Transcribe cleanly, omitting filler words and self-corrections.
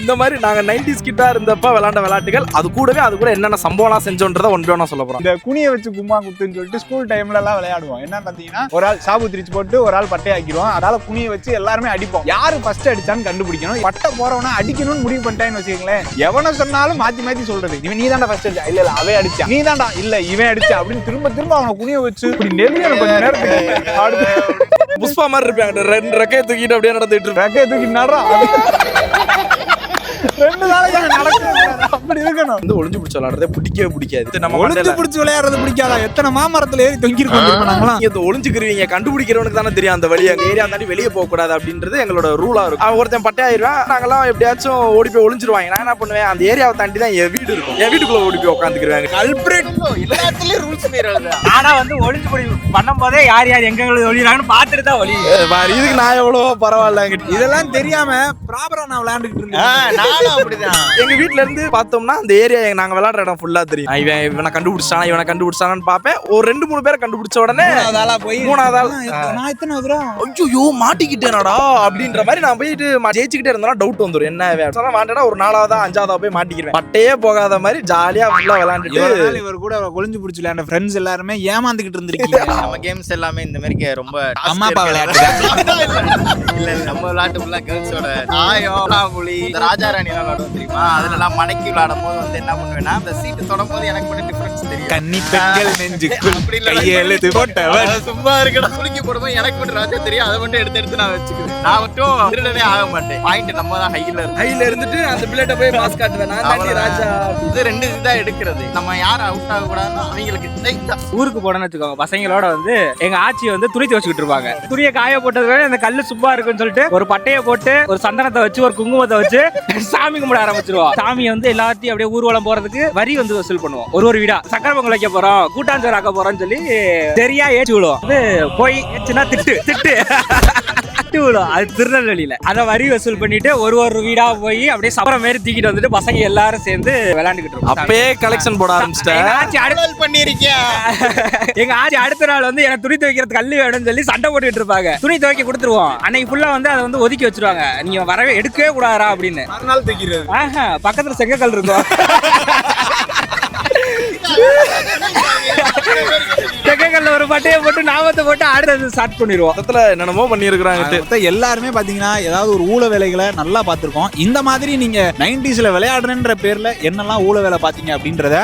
இந்த மாதிரி நாங்க 90s கிட்டா இருந்தப்ப விளையாண்ட விளையாட்டுகள் அது கூட என்னென்ன சம்பவம்லாம் செஞ்சோன்றத ஒன்று சொல்ல போறோம். இந்த குனியை வச்சு கும்மா குத்துன்னு சொல்லிட்டு ஸ்கூல் டைம்ல எல்லாம் விளையாடுவோம். என்ன பாத்தீங்கன்னா ஒரு ஆள் சாபு திரிச்சு போட்டு ஒரு ஆள் பட்டை ஆக்கிடுவோம். அதனால குனியை வச்சு எல்லாருமே அடிப்போம். யாரு ஃபர்ஸ்ட் அடிச்சான்னு கண்டுபிடிக்கணும். பட்டை போறவனா அடிக்கணும்னு முடிவு பண்ணிட்டான்னு வச்சுக்கங்களேன். எவனை சொன்னாலும் மாத்தி மாத்தி சொல்றது. இவன் நீ தாண்டா ஃபர்ஸ்ட் அடிச்சா, இல்ல அவன் அடிச்சா, நீ தாண்டா இல்ல இவன் அடிச்சா அப்படின்னு திரும்ப அவனை குனியை வச்சு நெருங்கி கொஞ்ச நேரத்துக்கு புஷ்பா மாதிரி இருப்பாங்க. 2 ரெக்கையை தூக்கிட்டு அப்படியே நடந்துட்டு ரெக்கையை தூக்கி நடுறா 2 நாளைக்கு நடக்கும். அப்படி இருக்கணும். வந்து ஒளிஞ்சு பிடிச்சி விளையாடுறதே பிடிக்காது. நம்ம ஒளிஞ்சு பிடிச்சி விளையாடுறது பிடிக்காதா? எத்தனை மாமரத்துல ஏறி தொங்கிருக்கோம். ஒளிஞ்சுக்கிறீங்க கண்டுபிடிக்கிறவனுக்கு தானே தெரியும் அந்த வழியை ஏரியா தாண்டி வெளியே போக கூடாது அப்படின்றது எங்களோட ரூலா இருக்கும். ஒருத்தன் பட்டையாயிருவேன், நாங்கெல்லாம் எப்படியாச்சும் ஓடி போய் ஒளிஞ்சிருவாங்க. நான் என்ன பண்ணுவேன், அந்த ஏரியாவை தாண்டி தான் என் வீடு இருக்கும். என் வீட்டுக்குள்ள ஓடி போய் உட்காந்துக்கிருவாங்க. எல்லாத்துலயும் ரூல்ஸ் மீறது. ஆனா வந்து ஒளிஞ்சு பிடி பண்ணும் போதே யார் எங்களுக்கு ஒளிறாங்கன்னு பாத்துட்டு தான் ஒளி. இதுக்கு நான் எவ்வளவோ பரவாயில்ல. இதெல்லாம் தெரியாம ப்ராப்பரா நான் விளையாண்டுட்டு இருந்தேன். எங்க வீட்ல இருந்து பார்த்தோம்னா அந்த ஏரியா நாங்க விளையாடுற இடம் ஃபுல்லா தெரியும். இவனை கண்டுபிடிச்சானு பாப்பேன். ஒரு 2-3 பேரை கண்டுபிடிச்ச உடனே மூணாவது ஆள் ஐயோ மாட்டிக்கிட்டேனடா அப்படின்ற மாதிரி நான் போயிட்டு ஜெயிச்சுக்கிட்டே இருந்தாலும் டவுட் வந்துடும். என்ன வாண்டடா ஒரு 4ஆவதா 5ஆவதா போய் மாட்டிக்கிறேன். பட்டையே போகாத மாதிரி ஜாலியா ஃபுல்லா விளையாண்டுட்டு இவர் கூட ஒளிஞ்சு பிடிச்சி விளையாண்ட ஃப்ரெண்ட்ஸ் எல்லாருமே ஏமாந்துகிட்டு இருந்திருக்கீங்க. நம்ம கேம்ஸ் எல்லாமே இந்த மாதிரி ரொம்ப அம்மா அப்பா விளையாட்டு இல்ல நம்ம விளையாட்டு ஃபுல்லா கேர்ள்ஸோட புலி ராஜா ராணி விளையாடுவோம் தெரியுமா? அதுலலாம் மடக்கி விளையாடும் போது வந்து என்ன பண்ணுவேன்னா அந்த சீட்டு தொடும் போது எனக்கு மட்டும் டிஃபரன்ஸ் தெரியும். கன்னி பெண்கள் நெஞ்சுக்குள் கையெழுத்து போட்டவன் சும்மா இருக்கடா குளிக்க போடும்போது எனக்கு மட்டும் ராஜா தெரியும். அதை மட்டும் எடுத்து நான் வச்சுக்குவேன். நான் மட்டும் திருடனே ஆக மாட்டேன். பாயிண்ட் நம்ம தான் ஹைல இருந்துட்டு அந்த பிளேட்டை போய் மாஸ் காட்டுவேன். நான் ராஜா. இது 2 இதுதான் எடுக்கிறது. நம்ம யாரும் அவுட் ஆக கூடாதுன்னா அவங்களுக்கு ஊருக்கு போனோம்னு வச்சுக்கோங்க, பசங்களோட வந்து எங்க ஆச்சி வந்து துணி துவச்சிக்கிட்டு இருப்பாங்க. துணியை காய போட்டது அந்த கல்லு சுப்பா இருக்குன்னு சொல்லிட்டு ஒரு பட்டையை போட்டு ஒரு சந்தனத்தை வச்சு ஒரு குங்குமத்தை வச்சு சாமி கும்பிட ஆரம்பிச்சிருவோம். சாமி வந்து எல்லாத்தையும் அப்படியே ஊர்வலம் போறதுக்கு வரி வந்து வசூல் பண்ணுவோம். ஒரு வீடா சக்கரை பொங்கல் வைக்க போறோம், கூட்டாஞ்சோறு ஆக்க போறோம்னு சொல்லி சரியா ஏற்றி விடுவோம். அது போய் ஏச்சுன்னா திட்டு விழும். அது திருநெல்வேலியில அத வரி வசூல் பண்ணிட்டு ஒரு வீடா போய் அப்படியே சப்பரம் மாரி தூக்கிட்டு வந்துட்டு பசங்க எல்லாரும் சேர்ந்து விளையாண்டுக்கிட்டு இருக்கோம். அப்பயே கலெக்ஷன் போட ஆரம்பிச்சிட்டேன். எங்க ஆச்சி அடுத்த நாள் வந்து எனக்கு துணி துவைக்கிறதுக்கு கல்லு வேணும்னு சொல்லி சண்டை போட்டுட்டு இருப்பாங்க. துணி துவைக்க கொடுத்துருவோம். அன்னைக்கு ஃபுல்லா வந்து அதை வந்து ஒதுக்கி வச்சிருவாங்க. நீங்க வரவே எடுக்கவே கூடாதா அப்படின்னு. மறுநாள் தூக்கிறது. பக்கத்துல செங்கக்கல் இருக்கும். செங்கக்கல்ல ஒரு பட்டையை போட்டு நாமத்தை போட்டு அடுத்தது ஸ்டார்ட் பண்ணிடுவோம். என்னென்னமோ பண்ணிருக்காங்க. எல்லாருமே பாத்தீங்கன்னா ஏதாவது ஒரு ஊழ வேலைகளை நல்லா பார்த்திருக்கோம். இந்த மாதிரி நீங்க 90sல விளையாடுறன்ற பேர்ல என்னெல்லாம் ஊழ வேலை பாத்தீங்க அப்படின்றத